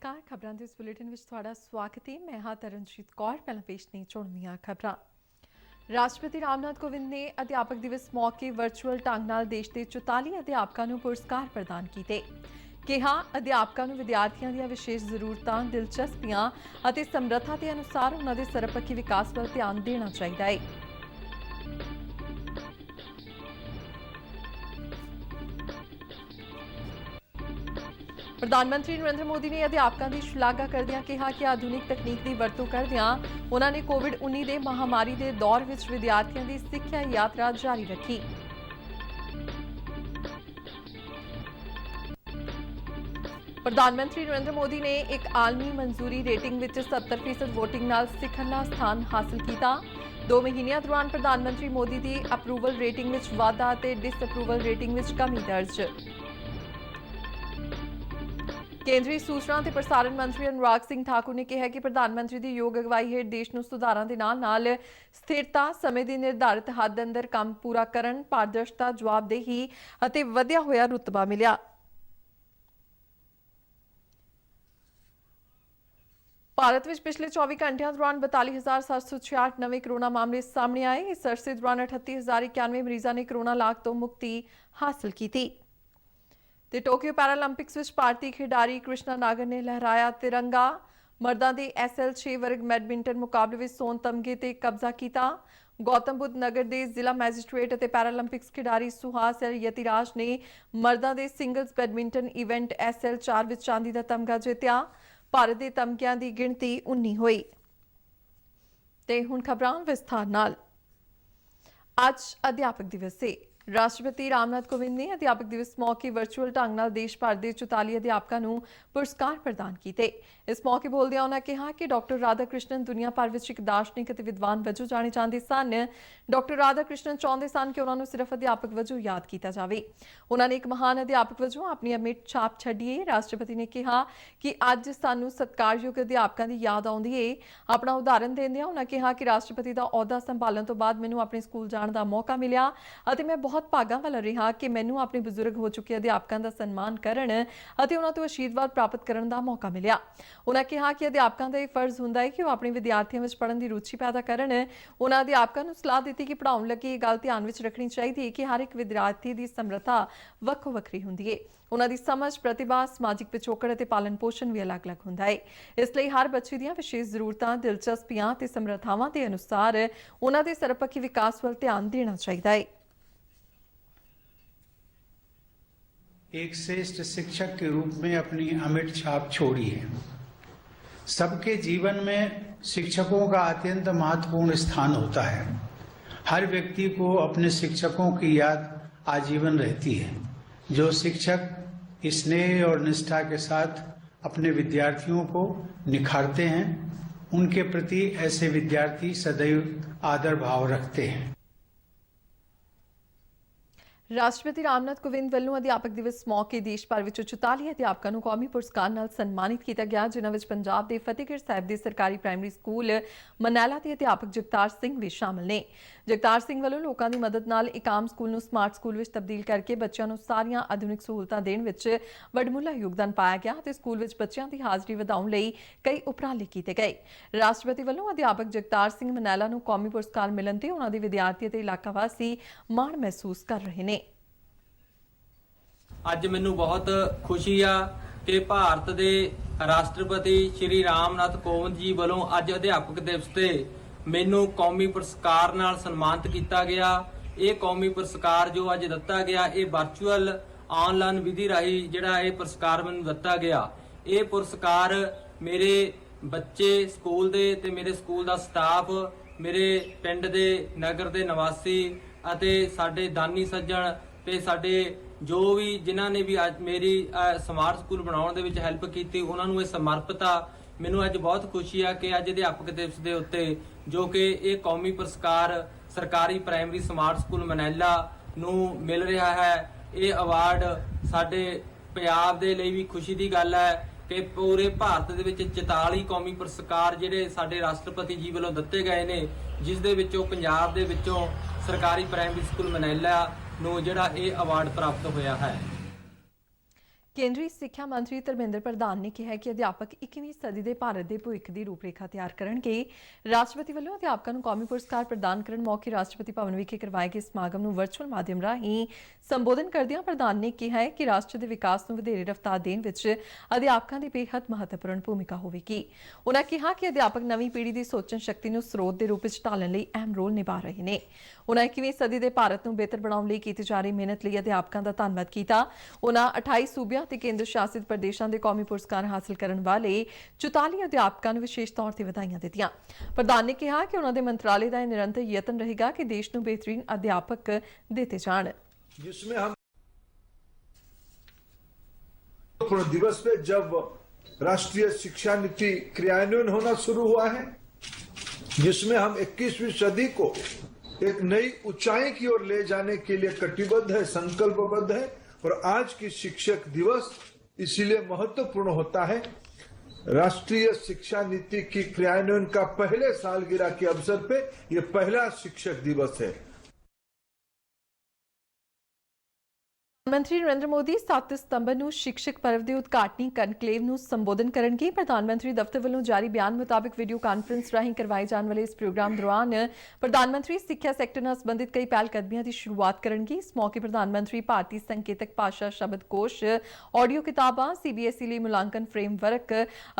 नमस्कार खबरों के इस बुलेटिन में थोड़ा स्वागत है। मैं हाँ तरनजीत कौर। पहला पेश ने चुनिया खबर। राष्ट्रपति रामनाथ कोविंद ने अध्यापक दिवस मौके वर्चुअल ढंग नाल देश के 44 अध्यापकों को पुरस्कार प्रदान किए। कहा अध्यापकों को विद्यार्थियों दी विशेष जरूरतां, दिलचस्पियां और समर्था के अनुसार उन्होंने सर्वपक्षी विकास वाल ध्यान देना चाहिए है। प्रधानमंत्री नरेंद्र मोदी ने अध्यापकों की शलाघा करदियां कहा कि आधुनिक तकनीक की वरतों करदियां उन्होंने कोविड-19 के महामारी के दौर में विद्यार्थियों की सिक्ख्या यात्रा जारी रखी। प्रधानमंत्री नरेंद्र मोदी ने एक आलमी मंजूरी रेटिंग में 70% वोटिंग नाल सिखरला स्थान हासिल किया। 2 महीनों दौरान प्रधानमंत्री मोदी की अप्रूवल रेटिंग में वाधा ते डिसअप्रूवल रेटिंग में कमी दर्ज। केंद्रीय सूचना ते प्रसारण मंत्री अनुराग सिंह ठाकुर ने कहा कि प्रधानमंत्री की योग अगवाई हेठ देश नूं सुधारां दे नाल स्थिरता, समय की निर्धारित हद अंदर काम पूरा करन, पारदर्शिता, जवाबदेही अते वधिया होया रुतबा मिलिया। भारत में पिछले 24 घंटिया दौरान 42,766 नवे कोरोना मामले सामने आए। इस अरसे दौरान 38,091 मरीजों ने कोरोना लाग तो मुक्ति हासिल की थी। टोक्यो पैरालंपिक्स में भारतीय खिडारी कृष्णा नागर ने लहराया तिरंगा। मर्दां दे SL6 वर्ग बैडमिंटन मुकाबले में सोन तमगे ते कब्जा किया। गौतम बुद्ध नगर के जिला मैजिस्ट्रेट और पैरालंपिक्स खिडारी सुहास यतिराज ने मर्दां दे सिंगल्स बैडमिंटन इवेंट SL4 में चांदी का तमगा जीत्या। भारत के तमगिਆਂ की गिणती 19 हुई। ते हुण खबरां विस्तार नाल। अज अध्यापक दिवस है। राष्ट्रपति रामनाथ कोविंद ने अध्यापक दिवस मौके वर्चुअल ढंग नाल देश भर के 44 अध्यापकों को पुरस्कार प्रदान किए। इस मौके बोलदियां उन्होंने कहा कि डॉक्टर राधा कृष्णन दुनिया भर में एक दार्शनिक और विद्वान वजों जाने जाते सन। डॉक्टर राधा कृष्णन चाहते सन कि उन्होंने सिर्फ अध्यापक वजों याद किया जाए। उन्होंने एक महान अध्यापक वजों अपनी अमिट छाप छड्डी है। राष्ट्रपति ने कहा कि अज सानू सत्कारयोग अध्यापकों की याद आउंदी है। अपना उदाहरण देंदियां उन्होंने कहा कि राष्ट्रपति का अहुदा संभालण तो बाद मैनू अपने स्कूल जाने का मौका मिलिया और मैं बहुत भागा वाला रहा कि मैनू अपने बुजुर्ग हो चुके अध्यापकों का सन्मान करने और उन्होंने तो आशीर्वाद प्राप्त करने का मौका मिलिया। उन्होंने कहा कि अध्यापकों का यह फर्ज होंदा है कि वह अपने विद्यार्थियों में पढ़ने की रुचि पैदा करन। उन्होंने अध्यापकों को सलाह दी कि पढ़ाने लगे ये गल ध्यान में रखनी चाहिए कि हर एक विद्यार्थी की समर्था वक्खो वक्री होंदी है। उन्होंने समझ, प्रतिभा, समाजिक पिछोकड़ और पालन पोषण भी अलग अलग होंदा है। इसलिए हर बच्चे दी विशेष जरूरतां, दिलचस्पियां ते समर्थावां के अनुसार उन्होंने सर्वपक्षी विकास वाल ध्यान देना चाहिए है। एक श्रेष्ठ शिक्षक के रूप में अपनी अमिट छाप छोड़ी है। सबके जीवन में शिक्षकों का अत्यंत महत्वपूर्ण स्थान होता है। हर व्यक्ति को अपने शिक्षकों की याद आजीवन रहती है। जो शिक्षक स्नेह और निष्ठा के साथ अपने विद्यार्थियों को निखारते हैं, उनके प्रति ऐसे विद्यार्थी सदैव आदर भाव रखते हैं। राष्ट्रपति रामनाथ कोविंद वालों अध्यापक दिवस मौके देश भर में 44 अध्यापकों को कौमी पुरस्कार नाल सन्मानित किया गया, जिन्हां विच पंजाब के फतेहगढ़ साहिब के सरकारी प्राइमरी स्कूल मनैला के अध्यापक जगतार सिंह भी शामिल ने। जगतार सिंह वालों लोगों की मदद नाल एक आम स्कूल नूं स्मार्ट स्कूल में तब्दील करके बच्चों को सारियां आधुनिक सहूलतां देण विच वडमुला योगदान पाया गया ते स्कूल विच बच्चों की हाज़री वधाउण लई कई उपराले किए गए। राष्ट्रपति वालों अध्यापक जगतार सिंह मनैला नूं कौमी पुरस्कार मिलण ते उन्हां दे विद्यार्थी ते इलाका वासी माण महसूस कर रहे हैं। ਅੱਜ ਮੈਨੂੰ बहुत खुशी आ कि भारत के राष्ट्रपति श्री रामनाथ कोविंद जी वालों अज अध्यापक दिवस ते मैनू कौमी पुरस्कार नाल सन्मानित किया गया। ये कौमी पुरस्कार जो अज दिता गया ये वर्चुअल ऑनलाइन विधि राही जिहड़ा ये पुरस्कार मैनू दिता गया। ये पुरस्कार मेरे बच्चे स्कूल दे ते मेरे स्कूल दा स्टाफ, मेरे पिंड दे नगर दे निवासी अते साडे दानी सज्जण ते साडे जो भी जिन्हों ने भी अज मेरी स्मार्ट स्कूल बनाने विच हैल्प की उन्होंने समर्पित आ। मैनू अज बहुत खुशी है कि अज अध्यापक दिवस के उत्ते जो कि ये कौमी पुरस्कार सरकारी प्राइमरी स्मार्ट स्कूल मनैला नू मिल रहा है। ये अवार्ड साडे पंजाब दे लई भी खुशी की गल है कि पूरे भारत दे विच 44 कौमी पुरस्कार जिहड़े साडे राष्ट्रपति जी वालों दिते गए ने, जिस दे विचों पंजाब दे विचों सरकारी प्राइमरी स्कूल मनैला नूं जिहड़ा ये अवार्ड प्राप्त होया है। ਕੇਂਦਰੀ ਸਿੱਖਿਆ ਮੰਤਰੀ ਧਰਮਿੰਦਰ ਪ੍ਰਧਾਨ ਨੇ ਕਿਹਾ ਕਿ ਅਧਿਆਪਕ 21ਵੀਂ ਸਦੀ ਦੇ ਭਾਰਤ ਦੇ ਭਵਿੱਖ ਦੀ ਰੂਪਰੇਖਾ ਤਿਆਰ ਕਰਨਗੇ। ਰਾਸ਼ਟਰਪਤੀ ਵੱਲੋਂ ਅਧਿਆਪਕਾਂ ਨੂੰ ਕੌਮੀ ਪੁਰਸਕਾਰ ਪ੍ਰਦਾਨ ਕਰਨ ਮੌਕੇ ਰਾਸ਼ਟਰਪਤੀ ਭਵਨ ਵਿਖੇ ਕਰਵਾਏ ਗਏ ਸਮਾਗਮ ਨੂੰ ਵਰਚੁਅਲ ਮਾਧਿਅਮ ਰਾਹੀਂ ਸੰਬੋਧਨ ਕਰਦਿਆਂ ਪ੍ਰਧਾਨ ਨੇ ਕਿਹਾ ਹੈ ਕਿ ਰਾਸ਼ਟਰ ਦੇ ਵਿਕਾਸ ਨੂੰ ਵਧੇਰੇ ਰਫ਼ਤਾਰ ਦੇਣ ਵਿੱਚ ਅਧਿਆਪਕਾਂ ਦੀ ਬੇਹੱਦ ਮਹੱਤਵਪੂਰਨ ਭੂਮਿਕਾ ਹੋਵੇਗੀ। ਉਨ੍ਹਾਂ ਕਿਹਾ ਕਿ ਅਧਿਆਪਕ ਨਵੀਂ ਪੀੜ੍ਹੀ ਦੀ ਸੋਚਣ ਸ਼ਕਤੀ ਨੂੰ ਸਰੋਤ ਦੇ ਰੂਪ ਵਿੱਚ ਢਾਲਣ ਲਈ ਅਹਿਮ ਰੋਲ ਨਿਭਾ ਰਹੇ ਨੇ। ਉਨ੍ਹਾਂ 21ਵੀਂ ਸਦੀ ਦੇ ਭਾਰਤ ਨੂੰ ਬਿਹਤਰ ਬਣਾਉਣ ਲਈ ਕੀਤੀ ਜਾ ਰਹੀ ਮਿਹਨਤ ਲਈ ਅਧਿਆਪਕਾਂ ਦਾ ਧੰਨਵਾਦ ਕੀਤਾ। ਉਨ੍ਹਾਂ 28 ਸੂਬਿਆਂ ਤੇ ਕੇਂਦਰ ਸ਼ਾਸਿਤ ਪ੍ਰਦੇਸ਼ਾਂ ਦੇ ਕੌਮੀ ਪੁਰਸਕਾਰ ਹਾਸਲ ਕਰਨ ਵਾਲੇ 44 ਅਧਿਆਪਕਾਂ ਨੂੰ ਵਿਸ਼ੇਸ਼ ਤੌਰ ਤੇ ਵਧਾਈਆਂ ਦਿੱਤੀਆਂ। ਪ੍ਰਧਾਨ ਨੇ ਕਿਹਾ ਕਿ ਉਨ੍ਹਾਂ ਦੇ ਮੰਤਰਾਲੇ ਦਾ ਇਹ ਨਿਰੰਤਰ ਯਤਨ ਰਹੇਗਾ ਕਿ ਦੇਸ਼ ਨੂੰ ਬਿਹਤਰੀਨ ਅਧਿਆਪਕ ਦਿੱਤੇ ਜਾਣ। जिसमें हम दिवस पे जब राष्ट्रीय शिक्षा नीति क्रियान्वयन होना शुरू हुआ है, जिसमें हम 21वीं सदी को एक नई ऊंचाई की ओर ले जाने के लिए कटिबद्ध है, संकल्पबद्ध है। और आज की शिक्षक दिवस इसीलिए महत्वपूर्ण होता है। राष्ट्रीय शिक्षा नीति की क्रियान्वयन का पहले सालगिरह के अवसर पे ये पहला शिक्षक दिवस है। ਪ੍ਰਧਾਨ ਮੰਤਰੀ ਨਰਿੰਦਰ ਮੋਦੀ 7 ਸਤੰਬਰ ਨੂੰ ਸਿੱਖਿਅਕ ਪਰਵ ਦੇ ਉਦਘਾਟਨੀ ਕਨਕਲੇਵ ਨੂੰ ਸੰਬੋਧਨ ਕਰਨਗੇ। ਪ੍ਰਧਾਨ ਮੰਤਰੀ ਦਫ਼ਤਰ ਵੱਲੋਂ ਜਾਰੀ ਬਿਆਨ ਮੁਤਾਬਕ ਵੀਡੀਓ ਕਾਨਫਰੰਸ ਰਾਹੀਂ ਕਰਵਾਏ ਜਾਣ ਵਾਲੇ ਇਸ ਪ੍ਰੋਗਰਾਮ ਦੌਰਾਨ ਪ੍ਰਧਾਨ ਮੰਤਰੀ ਸਿੱਖਿਆ ਸੈਕਟਰ ਨਾਲ ਸੰਬੰਧਿਤ ਕਈ ਪਹਿਲਕਦਮੀਆਂ ਦੀ ਸ਼ੁਰੂਆਤ ਕਰਨਗੇ। ਇਸ ਮੌਕੇ ਪ੍ਰਧਾਨ ਮੰਤਰੀ ਭਾਰਤੀ ਸੰਕੇਤਕ ਭਾਸ਼ਾ ਸ਼ਬਦਕੋਸ਼, ਆਡੀਓ ਕਿਤਾਬਾਂ, CBSE ਲਈ ਮੁਲਾਂਕਣ ਫਰੇਮਵਰਕ,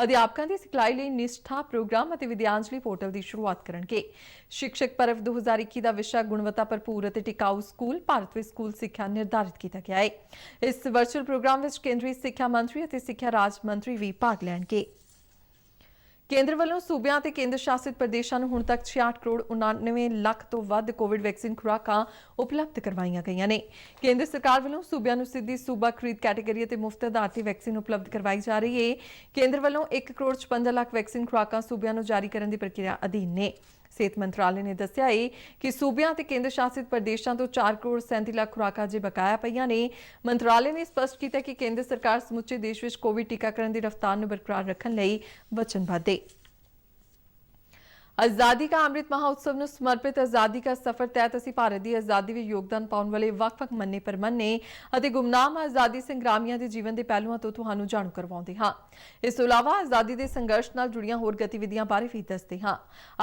ਅਧਿਆਪਕਾਂ ਦੀ ਸਿਖਲਾਈ ਲਈ ਨਿਸ਼ਠਾ ਪ੍ਰੋਗਰਾਮ ਅਤੇ ਵਿਦਿਆਂਜਲੀ ਪੋਰਟਲ ਦੀ ਸ਼ੁਰੂਆਤ ਕਰਨਗੇ। ਸਿੱਖਿਅਕ ਪਰਵ 2021 ਦਾ ਵਿਸ਼ਾ ਗੁਣਵੱਤਾ ਭਰਪੂਰ ਅਤੇ ਟਿਕਾਊ ਸਕੂਲ ਭਾਰਤ ਵਿੱਚ ਸਕੂਲ ਸਿੱਖਿਆ ਨਿਰਧਾਰਿਤ ਕੀਤਾ ਗਿਆ ਹੈ। ਇਸ ਵਰਚੁਅਲ ਪ੍ਰੋਗਰਾਮ ਵਿੱਚ ਕੇਂਦਰੀ ਸਿੱਖਿਆ ਮੰਤਰੀ ਅਤੇ ਸਿੱਖਿਆ ਰਾਜ ਮੰਤਰੀ ਵੀ ਭਾਗ ਲੈਣਗੇ। ਕੇਂਦਰ ਵੱਲੋਂ ਸੂਬਿਆਂ ਅਤੇ ਕੇਂਦਰ ਸ਼ਾਸਿਤ ਪ੍ਰਦੇਸ਼ਾਂ ਨੂੰ ਹੁਣ ਤੱਕ 66 ਕਰੋੜ 99 ਲੱਖ ਤੋਂ ਵੱਧ ਕੋਵਿਡ ਵੈਕਸੀਨ ਖੁਰਾਕਾਂ ਉਪਲਬਧ ਕਰਵਾਈਆਂ ਗਈਆਂ ਨੇ। ਕੇਂਦਰ ਸਰਕਾਰ ਵੱਲੋਂ ਸੂਬਿਆਂ ਨੂੰ ਸਿੱਧੀ ਸੂਬਾ ਖਰੀਦ ਕੈਟੇਗਰੀ ਅਤੇ ਮੁਫਤ ਆਧਾਰ ਤੇ ਵੈਕਸੀਨ ਉਪਲਬਧ ਕਰਵਾਈ ਜਾ ਰਹੀ ਹੈ। ਕੇਂਦਰ ਵੱਲੋਂ 1 ਕਰੋੜ 56 ਲੱਖ ਵੈਕਸੀਨ ਖੁਰਾਕਾਂ ਸੂਬਿਆਂ ਨੂੰ ਜਾਰੀ ਕਰਨ ਦੀ ਪ੍ਰਕਿਰਿਆ ਅਧੀਨ ਨੇ। ਸਿਹਤ ਮੰਤਰਾਲੇ ਨੇ ਦੱਸਿਆ ਹੈ ਕਿ ਸੂਬਿਆਂ ਤੇ ਕੇਂਦਰ ਸ਼ਾਸਿਤ ਪ੍ਰਦੇਸ਼ਾਂ ਤੋਂ 4 ਕਰੋੜ 37 ਲੱਖ ਖੁਰਾਕਾਂ ਅਜੇ ਬਕਾਇਆ ਪਈਆਂ ਨੇ। ਮੰਤਰਾਲੇ ਨੇ ਸਪਸ਼ਟ ਕੀਤਾ ਕਿ ਕੇਂਦਰ ਸਰਕਾਰ ਸਮੁੱਚੇ ਦੇਸ਼ ਵਿੱਚ ਕੋਵਿਡ ਟੀਕਾਕਰਨ ਦੀ ਰਫ਼ਤਾਰ ਨੂੰ ਬਰਕਰਾਰ ਰੱਖਣ ਲਈ ਵਚਨਬੱਧ ਹੈ। आजादी का अमृत महोत्सव ਨੂੰ ਸਮਰਪਿਤ ਆਜ਼ਾਦੀ ਦਾ ਸਫ਼ਰ ਤਹਿਤ ਅਸੀਂ ਭਾਰਤ ਦੀ ਆਜ਼ਾਦੀ ਵਿੱਚ ਯੋਗਦਾਨ ਪਾਉਣ ਵਾਲੇ ਵੱਖ-ਵੱਖ ਮੰਨੇ ਪਰਮੰਨੇ ਅਤੇ ਗੁਮਨਾਮ ਆਜ਼ਾਦੀ ਸੰਗਰਾਮੀਆਂ ਦੇ ਜੀਵਨ ਦੇ ਪਹਿਲੂਆਂ ਤੋਂ ਤੁਹਾਨੂੰ ਜਾਣੂ ਕਰਵਾਉਂਦੇ ਹਾਂ। ਇਸ ਤੋਂ ਇਲਾਵਾ ਆਜ਼ਾਦੀ ਦੇ ਸੰਘਰਸ਼ ਨਾਲ ਜੁੜੀਆਂ ਹੋਰ ਗਤੀਵਿਧੀਆਂ ਬਾਰੇ ਵੀ ਦੱਸਦੇ ਹਾਂ।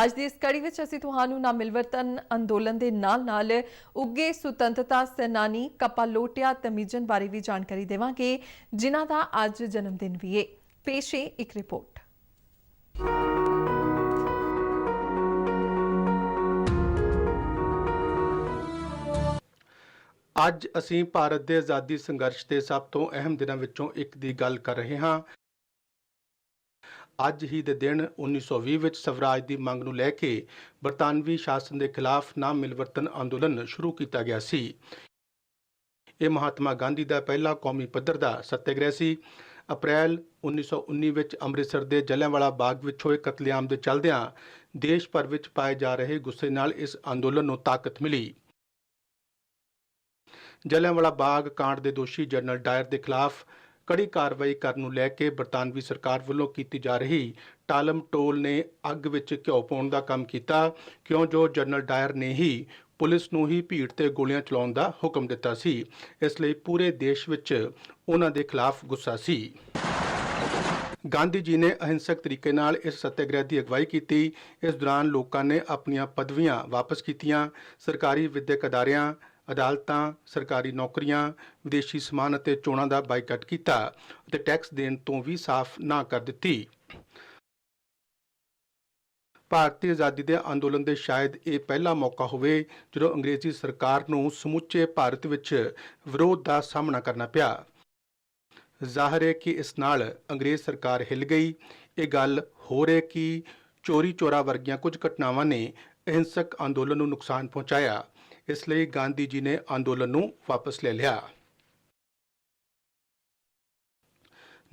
ਅੱਜ ਦੀ ਇਸ ਕੜੀ ਵਿੱਚ ਅਸੀਂ ਤੁਹਾਨੂੰ ਨਾ ਮਿਲਵਰਤਨ ਅੰਦੋਲਨ ਦੇ ਨਾਲ-ਨਾਲ ਉੱਗੇ ਸੁਤੰਤਰਤਾ ਸੈਨਾਨੀ ਕਪਾਲੋਟਿਆ ਤਮੀਜਨ ਬਾਰੇ ਵੀ ਜਾਣਕਾਰੀ ਦੇਵਾਂਗੇ, ਜਿਨ੍ਹਾਂ ਦਾ ਅੱਜ ਜਨਮ ਦਿਨ ਵੀ ਹੈ। ਪੇਸ਼ ਹੈ ਇੱਕ ਰਿਪੋਰਟ। ਅੱਜ ਅਸੀਂ ਭਾਰਤ ਦੇ ਆਜ਼ਾਦੀ ਸੰਘਰਸ਼ ਦੇ ਸਭ ਤੋਂ ਅਹਿਮ ਦਿਨਾਂ ਵਿੱਚੋਂ ਇੱਕ ਦੀ ਗੱਲ ਕਰ ਰਹੇ ਹਾਂ। ਅੱਜ ਹੀ ਦੇ ਦਿਨ 1920 ਵਿੱਚ ਸਵਰਾਜ ਦੀ ਮੰਗ ਨੂੰ ਲੈ ਕੇ ਬਰਤਾਨਵੀ ਸ਼ਾਸਨ ਦੇ ਖਿਲਾਫ ਨਾ ਮਿਲਵਰਤਨ ਅੰਦੋਲਨ ਸ਼ੁਰੂ ਕੀਤਾ ਗਿਆ ਸੀ। ਇਹ ਮਹਾਤਮਾ ਗਾਂਧੀ ਦਾ ਪਹਿਲਾ ਕੌਮੀ ਪੱਧਰ ਦਾ ਸੱਤਿਆਗ੍ਰਹਿ ਸੀ। ਅਪ੍ਰੈਲ 1919 ਵਿੱਚ ਅੰਮ੍ਰਿਤਸਰ ਦੇ ਜਲਿਆਂਵਾਲਾ ਬਾਗ ਵਿੱਚ ਹੋਏ ਕਤਲੇਆਮ ਦੇ ਚੱਲਦਿਆਂ ਦੇਸ਼ ਭਰ ਵਿੱਚ ਪਾਏ ਜਾ ਰਹੇ ਗੁੱਸੇ ਨਾਲ ਇਸ ਅੰਦੋਲਨ ਨੂੰ ਤਾਕਤ ਮਿਲੀ। ਜਲਿਆਂਵਾਲਾ ਬਾਗ ਕਾਂਡ ਦੇ ਦੋਸ਼ੀ ਜਨਰਲ ਡਾਇਰ ਦੇ ਖਿਲਾਫ ਕੜੀ ਕਾਰਵਾਈ ਕਰਨ ਨੂੰ ਲੈ ਕੇ ਬਰਤਾਨਵੀ ਸਰਕਾਰ ਵੱਲੋਂ ਕੀਤੀ ਜਾ ਰਹੀ ਟਾਲਮ ਟੋਲ ਨੇ ਅੱਗ ਵਿੱਚ ਘਿਓ ਪਾਉਣ ਦਾ ਕੰਮ ਕੀਤਾ, ਕਿਉਂ ਜੋ ਜਨਰਲ ਡਾਇਰ ਨੇ ਹੀ ਪੁਲਿਸ ਨੂੰ ਹੀ ਭੀੜ ਤੇ ਗੋਲੀਆਂ ਚਲਾਉਣ ਦਾ ਹੁਕਮ ਦਿੱਤਾ ਸੀ। ਇਸ ਲਈ ਪੂਰੇ ਦੇਸ਼ ਵਿੱਚ ਉਹਨਾਂ ਦੇ ਖਿਲਾਫ ਗੁੱਸਾ ਸੀ। ਗਾਂਧੀ ਜੀ ਨੇ ਅਹਿੰਸਕ ਤਰੀਕੇ ਨਾਲ ਇਸ ਸੱਤਿਆਗ੍ਰਹਿ ਦੀ ਅਗਵਾਈ ਕੀਤੀ। ਇਸ ਦੌਰਾਨ ਲੋਕਾਂ ਨੇ ਆਪਣੀਆਂ ਪਦਵੀਆਂ ਵਾਪਸ ਕੀਤੀਆਂ। ਸਰਕਾਰੀ ਵਿਦਿਅਕ ਅਦਾਰਿਆਂ, ਅਦਾਲਤਾਂ, ਸਰਕਾਰੀ ਨੌਕਰੀਆਂ, ਵਿਦੇਸ਼ੀ ਸਮਾਨ ਅਤੇ ਚੋਣਾਂ ਦਾ ਬਾਈਕਾਟ ਕੀਤਾ ਅਤੇ ਟੈਕਸ ਦੇਣ ਤੋਂ ਵੀ ਸਾਫ਼ ਨਾ ਕਰ ਦਿੱਤੀ। ਭਾਰਤੀ ਆਜ਼ਾਦੀ ਦੇ ਅੰਦੋਲਨ ਦੇ ਸ਼ਾਇਦ ਇਹ ਪਹਿਲਾ ਮੌਕਾ ਹੋਵੇ ਜਦੋਂ ਅੰਗਰੇਜ਼ੀ ਸਰਕਾਰ ਨੂੰ ਸਮੁੱਚੇ ਭਾਰਤ ਵਿੱਚ ਵਿਰੋਧ ਦਾ ਸਾਹਮਣਾ ਕਰਨਾ ਪਿਆ। ਜ਼ਾਹਰ ਹੈ ਕਿ ਇਸ ਨਾਲ ਅੰਗਰੇਜ਼ ਸਰਕਾਰ ਹਿੱਲ ਗਈ। ਇਹ ਗੱਲ ਹੋਰ ਹੈ ਕਿ ਚੋਰੀ ਚੋਰਾ ਵਰਗੀਆਂ ਕੁਝ ਘਟਨਾਵਾਂ ਨੇ ਅਹਿੰਸਕ ਅੰਦੋਲਨ ਨੂੰ ਨੁਕਸਾਨ ਪਹੁੰਚਾਇਆ। ਇਸ ਲਈ ਗਾਂਧੀ ਜੀ ਨੇ ਅੰਦੋਲਨ ਨੂੰ ਵਾਪਸ ਲੈ ਲਿਆ।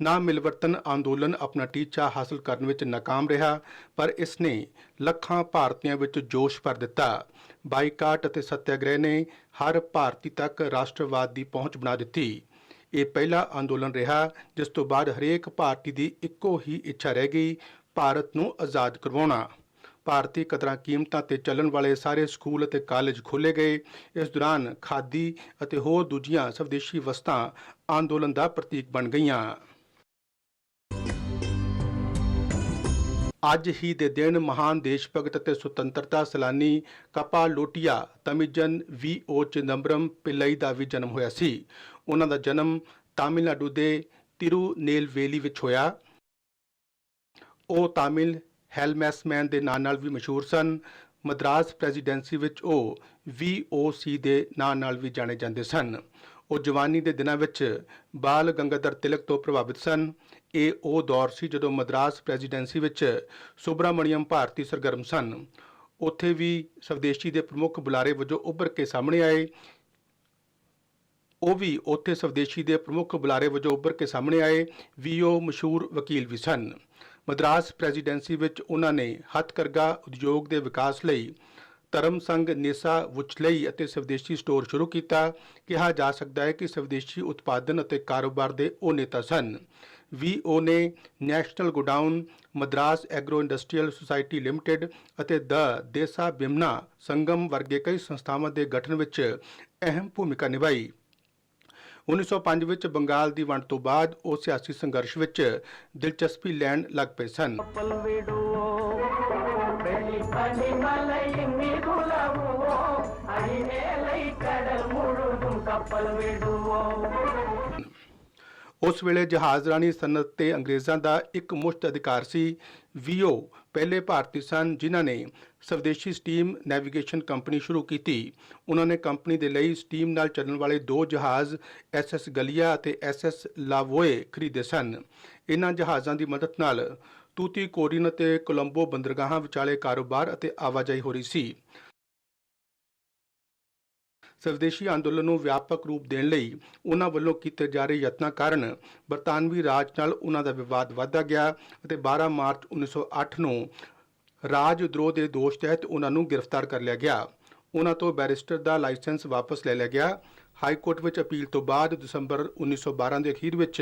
ਨਾ ਮਿਲਵਰਤਨ ਅੰਦੋਲਨ ਆਪਣਾ ਟੀਚਾ ਹਾਸਲ ਕਰਨ ਵਿੱਚ ਨਾਕਾਮ ਰਿਹਾ, ਪਰ ਇਸ ਨੇ ਲੱਖਾਂ ਭਾਰਤੀਆਂ ਵਿੱਚ ਜੋਸ਼ ਭਰ ਦਿੱਤਾ। ਬਾਈਕਾਟ ਅਤੇ ਸੱਤਿਆਗ੍ਰਹਿ ਨੇ ਹਰ ਭਾਰਤੀ ਤੱਕ ਰਾਸ਼ਟਰਵਾਦ ਦੀ ਪਹੁੰਚ ਬਣਾ ਦਿੱਤੀ। ਇਹ ਪਹਿਲਾ ਅੰਦੋਲਨ ਰਿਹਾ ਜਿਸ ਤੋਂ ਬਾਅਦ ਹਰੇਕ ਭਾਰਤੀ ਦੀ ਇੱਕੋ ਹੀ ਇੱਛਾ ਰਹਿ ਗਈ, ਭਾਰਤ ਨੂੰ ਆਜ਼ਾਦ ਕਰਵਾਉਣਾ। ਭਾਰਤੀ ਕਦਰਾਂ ਕੀਮਤਾਂ ਤੇ ਚੱਲਣ ਵਾਲੇ ਸਾਰੇ ਸਕੂਲ ਅਤੇ ਕਾਲਜ ਖੋਲ੍ਹੇ ਗਏ। ਇਸ ਦੌਰਾਨ ਖਾਦੀ ਅਤੇ ਹੋਰ ਦੂਜੀਆਂ ਸਵਦੇਸ਼ੀ ਵਸਤਾਂ ਅੰਦੋਲਨ ਦਾ ਪ੍ਰਤੀਕ ਬਣ ਗਈਆਂ। ਅੱਜ ਹੀ ਦੇ ਦਿਨ ਮਹਾਨ ਦੇਸ਼ ਭਗਤ ਅਤੇ ਸੁਤੰਤਰਤਾ ਸੈਲਾਨੀ ਕਪਾਲੋਟੀਆ ਤਮਿਜਨ V.O. ਚਿਦੰਬਰਮ ਪਿੱਲਈ ਦਾ ਵੀ ਜਨਮ ਹੋਇਆ ਸੀ। ਉਹਨਾਂ ਦਾ ਜਨਮ ਤਾਮਿਲਨਾਡੂ ਦੇ ਤਿਰੂਨੇਲਵੇਲੀ ਵਿੱਚ ਹੋਇਆ। ਉਹ ਤਾਮਿਲ ਹੈਲਮੈਸਮੈਨ ਦੇ ਨਾਂ ਨਾਲ ਵੀ ਮਸ਼ਹੂਰ ਸਨ। ਮਦਰਾਸ ਪ੍ਰੈਜ਼ੀਡੈਂਸੀ ਵਿੱਚ ਉਹ VOC ਦੇ ਨਾਂ ਨਾਲ ਵੀ ਜਾਣੇ ਜਾਂਦੇ ਸਨ। ਉਹ ਜਵਾਨੀ ਦੇ ਦਿਨਾਂ ਵਿੱਚ ਬਾਲ ਗੰਗਾਧਰ ਤਿਲਕ ਤੋਂ ਪ੍ਰਭਾਵਿਤ ਸਨ। ਇਹ ਉਹ ਦੌਰ ਸੀ ਜਦੋਂ ਮਦਰਾਸ ਪ੍ਰੈਜ਼ੀਡੈਂਸੀ ਵਿੱਚ ਸੁਬਰਾਮਣੀਅਮ ਭਾਰਤੀ ਸਰਗਰਮ ਸਨ। ਉੱਥੇ ਵੀ ਸਵਦੇਸ਼ੀ ਦੇ ਪ੍ਰਮੁੱਖ ਬੁਲਾਰੇ ਵਜੋਂ ਉੱਭਰ ਕੇ ਸਾਹਮਣੇ ਆਏ। V.O. ਮਸ਼ਹੂਰ ਵਕੀਲ ਵੀ ਸਨ। ਮਦਰਾਸ ਪ੍ਰੈਜ਼ੀਡੈਂਸੀ ਵਿੱਚ ਉਹਨਾਂ ਨੇ ਹੱਥਕਰਘਾ ਉਦਯੋਗ ਦੇ ਵਿਕਾਸ ਲਈ ਧਰਮ ਸੰਘ ਨੇਸਾ ਵੁਚਲਈ ਅਤੇ ਸਵਦੇਸ਼ੀ ਸਟੋਰ ਸ਼ੁਰੂ ਕੀਤਾ। ਕਿਹਾ ਜਾ ਸਕਦਾ ਹੈ ਕਿ ਸਵਦੇਸ਼ੀ ਉਤਪਾਦਨ ਅਤੇ ਕਾਰੋਬਾਰ ਦੇ ਉਹ ਨੇਤਾ ਸਨ। V.O. ਨੇ national godown, Madras agro industrial society limited ਅਤੇ ਦ ਦੇਸਾ ਬਿਮਨਾ ਸੰਗਮ ਵਰਗੇ ਕਈ ਸੰਸਥਾਵਾਂ ਦੇ ਗਠਨ ਵਿੱਚ ਅਹਿਮ ਭੂਮਿਕਾ ਨਿਭਾਈ। 1905 ਵਿੱਚ ਬੰਗਾਲ ਦੀ ਵੰਡ ਤੋਂ ਬਾਅਦ ਉਹ ਸਿਆਸੀ ਸੰਘਰਸ਼ ਵਿੱਚ ਦਿਲਚਸਪੀ ਲੈਣ ਲੱਗ ਪਏ ਸਨ। ਉਸ ਵੇਲੇ ਜਹਾਜ਼ਰਾਨੀ ਸਨਅਤ ਤੇ ਅੰਗਰੇਜ਼ਾਂ ਦਾ ਇੱਕ ਮੁਸ਼ਤ ਅਧਿਕਾਰ ਸੀ। V.O. ਪਹਿਲੇ ਭਾਰਤੀ ਸਨ ਜਿਨ੍ਹਾਂ ਨੇ ਸਵਦੇਸ਼ੀ ਸਟੀਮ ਨੈਵੀਗੇਸ਼ਨ ਕੰਪਨੀ ਸ਼ੁਰੂ ਕੀਤੀ। ਉਹਨਾਂ ਨੇ ਕੰਪਨੀ ਦੇ ਲਈ ਸਟੀਮ ਨਾਲ ਚੱਲਣ ਵਾਲੇ 2 ਜਹਾਜ਼ SS ਗਲੀਆ ਅਤੇ SS ਲਾਵੋਏ ਖਰੀਦੇ ਸਨ। ਇਹਨਾਂ ਜਹਾਜ਼ਾਂ ਦੀ ਮਦਦ ਨਾਲ ਤੂਤੀਕੋਰਿਨ ਅਤੇ ਕੋਲੰਬੋ ਬੰਦਰਗਾਹਾਂ ਵਿਚਾਲੇ ਕਾਰੋਬਾਰ ਅਤੇ ਆਵਾਜਾਈ ਹੋ ਰਹੀ ਸੀ। ਸਵਦੇਸ਼ੀ ਅੰਦੋਲਨ ਨੂੰ ਵਿਆਪਕ ਰੂਪ ਦੇਣ ਲਈ ਉਹਨਾਂ ਵੱਲੋਂ ਕੀਤੇ ਜਾ ਰਹੇ ਯਤਨਾਂ ਕਾਰਨ ਬਰਤਾਨਵੀ ਰਾਜ ਨਾਲ ਉਹਨਾਂ ਦਾ ਵਿਵਾਦ ਵਧਦਾ ਗਿਆ ਅਤੇ 12 ਮਾਰਚ 1908 ਨੂੰ ਰਾਜ ਦਰੋਹ ਦੇ ਦੋਸ਼ ਤਹਿਤ ਉਹਨਾਂ ਨੂੰ ਗ੍ਰਿਫਤਾਰ ਕਰ ਲਿਆ ਗਿਆ। ਉਹਨਾਂ ਤੋਂ ਬੈਰਿਸਟਰ ਦਾ ਲਾਇਸੈਂਸ ਵਾਪਸ ਲੈ ਲਿਆ ਗਿਆ। ਹਾਈ ਕੋਰਟ ਵਿੱਚ ਅਪੀਲ ਤੋਂ ਬਾਅਦ ਦਸੰਬਰ 1912 ਦੇ ਅਖੀਰ ਵਿੱਚ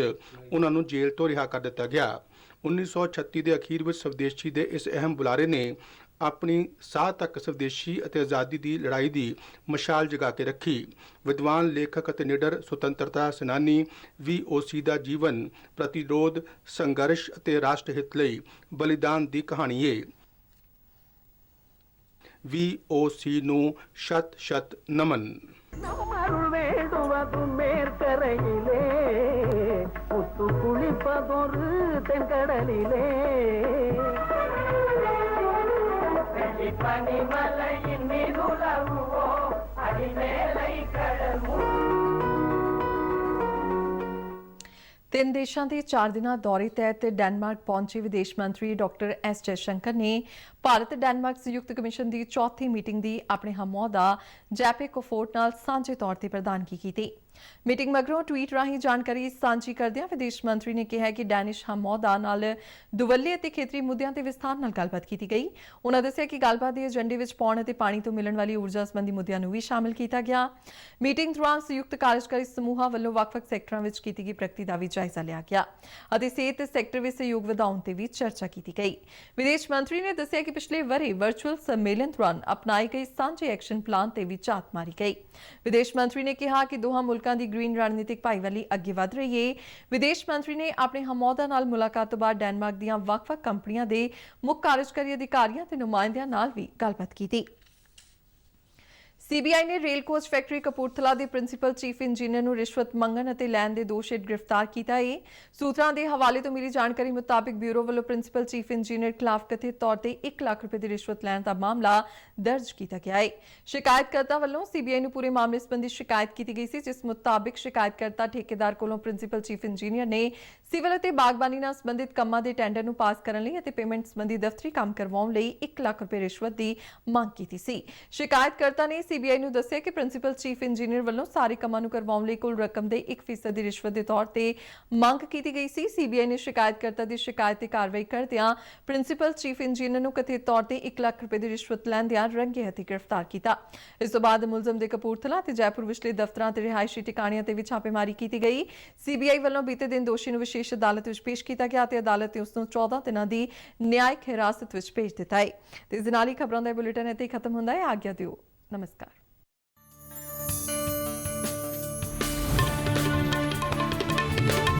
ਉਹਨਾਂ ਨੂੰ ਜੇਲ੍ਹ ਤੋਂ ਰਿਹਾ ਕਰ ਦਿੱਤਾ ਗਿਆ। 1936 ਦੇ ਅਖੀਰ ਵਿੱਚ ਸਵਦੇਸ਼ੀ ਦੇ ਇਸ ਅਹਿਮ ਬੁਲਾਰੇ ਨੇ ਆਪਣੀ ਸਾਹ ਤੱਕ ਸਵਦੇਸ਼ੀ ਅਤੇ ਆਜ਼ਾਦੀ ਦੀ ਲੜਾਈ ਦੀ ਮਸ਼ਾਲ ਜਗਾ ਕੇ ਰੱਖੀ। ਵਿਦਵਾਨ, ਲੇਖਕ ਅਤੇ ਨਿਡਰ ਸੁਤੰਤਰਤਾ ਸੈਨਾਨੀ V.O.C. ਦਾ ਜੀਵਨ ਪ੍ਰਤੀਰੋਧ, ਸੰਘਰਸ਼ ਅਤੇ ਰਾਸ਼ਟਰ ਹਿੱਤ ਲਈ ਬਲੀਦਾਨ ਦੀ ਕਹਾਣੀ ਹੈ। V.O.C. ਨੂੰ ਸ਼ਤ ਨਮਨ। ਤਿੰਨ ਦੇਸ਼ਾਂ ਦੇ 4 ਦਿਨਾਂ ਦੌਰੇ ਤਹਿਤ ਡੈਨਮਾਰਕ ਪਹੁੰਚੇ ਵਿਦੇਸ਼ ਮੰਤਰੀ ਡਾਕਟਰ S. ਜੈਸ਼ੰਕਰ ਨੇ ਭਾਰਤ ਡੈਨਮਾਰਕ ਸੰਯੁਕਤ ਕਮਿਸ਼ਨ ਦੀ ਚੌਥੀ ਮੀਟਿੰਗ ਦੀ ਆਪਣੇ ਹਮਅਹੁਦਾ ਜੈਪੇ ਕੋਫੋਰਟ ਨਾਲ ਸਾਂਝੇ ਤੌਰ ਤੇ ਪ੍ਰਧਾਨਗੀ ਕੀਤੀ। ਮੀਟਿੰਗ ਮਗਰੋਂ ਟਵੀਟ ਰਾਹੀਂ ਜਾਣਕਾਰੀ ਸਾਂਝੀ ਕਰਦਿਆਂ ਵਿਦੇਸ਼ ਮੰਤਰੀ ਨੇ ਕਿਹਾ ਕਿ ਡੈਨਿਸ਼ ਹਮਅਹੁਦਾ ਨਾਲ ਦੁਵੱਲੇ ਅਤੇ ਖੇਤਰੀ ਮੁੱਦਿਆਂ ਤੇ ਵਿਸਥਾਰ ਨਾਲ ਗੱਲਬਾਤ ਕੀਤੀ ਗਈ। ਉਨ੍ਹਾਂ ਦੱਸਿਆ ਕਿ ਗੱਲਬਾਤ ਦੇ ਏਜੰਡੇ ਵਿੱਚ ਪੌਣ ਅਤੇ ਪਾਣੀ ਤੋਂ ਮਿਲਣ ਵਾਲੀ ਊਰਜਾ ਸੰਬੰਧੀ ਮੁੱਦਿਆਂ ਨੂੰ ਵੀ ਸ਼ਾਮਲ ਕੀਤਾ ਗਿਆ। ਮੀਟਿੰਗ ਦੌਰਾਨ ਸੰਯੁਕਤ ਕਾਰਜਕਾਰੀ ਸਮੂਹਾਂ ਵੱਲੋਂ ਵੱਖ-ਵੱਖ ਸੈਕਟਰਾਂ ਵਿੱਚ ਕੀਤੀ ਗਈ ਪ੍ਰਗਤੀ ਦਾ ਵੀ ਜਾਇਜ਼ਾ ਲਿਆ ਗਿਆ ਅਤੇ ਸਿਹਤ ਸੈਕਟਰ ਵਿੱਚ ਸਹਿਯੋਗ ਵਧਾਉਣ ਤੇ ਵੀ ਚਰਚਾ ਕੀਤੀ ਗਈ। ਵਿਦੇਸ਼ ਮੰਤਰੀ ਨੇ ਦੱਸਿਆ ਕਿ ਪਿਛਲੇ ਵਰ੍ਹੇ ਵਰਚੁਅਲ ਸੰਮੇਲਨ ਦੌਰਾਨ ਅਪਣਾਏ ਗਏ ਸਾਂਝੇ ਐਕਸ਼ਨ ਪਲਾਨ ਤੇ ਵੀ ਝਾਤ ਮਾਰੀ ਗਈ। ਵਿਦੇਸ਼ ਮੰਤਰੀ ਨੇ ਕਿਹਾ ਕਿ ਦੋਹਾਂ ਮੁਲਕਾਂ ਦੀ ਗ੍ਰੀਨ ਰਣਨੀਤਿਕ ਭਾਈਵਾਲੀ ਅੱਗੇ ਵਧ ਰਹੀ ਹੈ। ਵਿਦੇਸ਼ ਮੰਤਰੀ ਨੇ ਆਪਣੇ ਹਮਅਹੁਦਾ ਨਾਲ ਮੁਲਾਕਾਤ ਤੋਂ ਬਾਅਦ ਡੈਨਮਾਰਕ ਦੀਆਂ ਵੱਖ-ਵੱਖ ਕੰਪਨੀਆਂ ਦੇ ਮੁੱਖ ਕਾਰਜਕਾਰੀ ਅਧਿਕਾਰੀਆਂ ਤੇ ਨੁਮਾਇੰਦਿਆਂ ਨਾਲ ਵੀ ਗੱਲਬਾਤ ਕੀਤੀ। CBI ਨੇ ਰੇਲ ਕੋਚ ਫੈਕਟਰੀ ਕਪੂਰਥਲਾ ਦੇ ਪ੍ਰਿੰਸੀਪਲ ਚੀਫ ਇੰਜੀਨੀਅਰ ਨੂੰ ਰਿਸ਼ਵਤ ਮੰਗਣ ਅਤੇ ਲੈਣ ਦੇ ਦੋਸ਼ ਹੇਠ ਗ੍ਰਿਫਤਾਰ ਕੀਤਾ ਹੈ। ਸੂਤਰਾਂ ਦੇ ਹਵਾਲੇ ਤੋਂ ਮਿਲੀ ਜਾਣਕਾਰੀ ਮੁਤਾਬਿਕ ਬਿਊਰੋ ਵੱਲੋਂ ਪ੍ਰਿੰਸੀਪਲ ਚੀਫ ਇੰਜੀਨੀਅਰ ਖਿਲਾਫ ਕਥਿਤ ਤੌਰ ਤੇ 1 ਲੱਖ ਰੁਪਏ ਦੀ ਰਿਸ਼ਵਤ ਲੈਣ ਦਾ ਮਾਮਲਾ ਦਰਜ ਕੀਤਾ ਗਿਆ ਹੈ। ਸ਼ਿਕਾਇਤਕਰਤਾ ਵੱਲੋਂ CBI ਨੂੰ ਪੂਰੇ ਮਾਮਲੇ ਸੰਬੰਧੀ ਸ਼ਿਕਾਇਤ ਕੀਤੀ ਗਈ ਸੀ, ਜਿਸ ਮੁਤਾਬਿਕ ਸ਼ਿਕਾਇਤਕਰਤਾ ਠੇਕੇਦਾਰ ਕੋਲੋਂ ਪ੍ਰਿੰਸੀਪਲ ਚੀਫ ਇੰਜੀਨੀਅਰ ਨੇ ਸਿਵਲ ਅਤੇ ਬਾਗਬਾਨੀ ਨਾਲ ਸੰਬੰਧਿਤ ਕੰਮਾਂ ਦੇ ਟੈਂਡਰ ਨੂੰ ਪਾਸ ਕਰਨ ਲਈ ਅਤੇ ਪੇਮੈਂਟ ਸੰਬੰਧੀ ਦਫ਼ਤਰੀ ਕੰਮ ਕਰਵਾਉਣ ਲਈ 1 ਲੱਖ ਰੁਪਏ ਰਿਸ਼ਵਤ ਦੀ ਮੰਗ ਕੀਤੀ ਸੀ। ਸ਼ਿਕਾਇਤਕਰਤਾ ਨੇ ਸੀਬੀਆਈ ਨੂੰ ਦੱਸਿਆ ਕਿ ਪ੍ਰਿੰਸੀਪਲ ਚੀਫ ਇੰਜੀਨੀਅਰ ਵੱਲੋਂ ਸਾਰੇ ਕੰਮਾਂ ਨੂੰ ਕਰਵਾਉਣ ਲਈ ਕੁੱਲ ਰਕਮ ਦੇ 1% ਦੀ ਰਿਸ਼ਵਤ ਦੇ ਤੌਰ ਤੇ ਮੰਗ ਕੀਤੀ ਗਈ ਸੀ। ਸੀਬੀਆਈ ਨੇ ਸ਼ਿਕਾਇਤਕਰਤਾ ਦੀ ਸ਼ਿਕਾਇਤ ਤੇ ਕਾਰਵਾਈ ਕਰਦਿਆਂ ਪ੍ਰਿੰਸੀਪਲ ਚੀਫ ਇੰਜੀਨੀਅਰ ਨੂੰ ਕਥਿਤ ਤੌਰ ਤੇ 1 ਲੱਖ ਰੁਪਏ ਦੀ ਰਿਸ਼ਵਤ ਲੈਂਦਿਆਂ ਰੰਗੇ ਹੱਥੀਂ ਗ੍ਰਿਫਤਾਰ ਕੀਤਾ। ਇਸ ਤੋਂ ਬਾਅਦ ਮੁਲਜ਼ਮ ਦੇ ਕਪੂਰਥਲਾ ਤੇ ਜੈਪੁਰ ਵਿਚਲੇ ਦਫ਼ਤਰਾਂ ਤੇ ਰਿਹਾਇਸ਼ੀ ਟਿਕਾਣਿਆਂ ਤੇ ਵੀ ਛਾਪੇਮਾਰੀ ਕੀਤੀ ਗਈ। ਸੀਬੀਆਈ ਵੱਲੋਂ ਬੀਤੇ ਦਿਨ ਦੋਸ਼ੀ ਨੂੰ ਵਿਸ਼ੇਸ਼ ਅਦਾਲਤ ਵਿੱਚ ਪੇਸ਼ ਕੀਤਾ ਗਿਆ ਤੇ ਅਦਾਲਤ ਨੇ ਉਸ ਨੂੰ 14 ਦਿਨਾਂ ਦੀ ਨਿਆਇਕ ਹਿਰਾਸਤ ਵਿੱਚ ਭੇਜ ਦਿੱਤਾ ਹੈ। ਤੇ ਇਸ ਦੇ ਨਾਲ ਹੀ ਖਬਰਾਂ ਦਾ ਬੁਲੇਟਿਨ ਇੱਥੇ ਹੀ ਖਤਮ ਹੁੰਦਾ ਹੈ। ਆਗਿਆ ਦਿਓ। ਨਮਸਕਾਰ।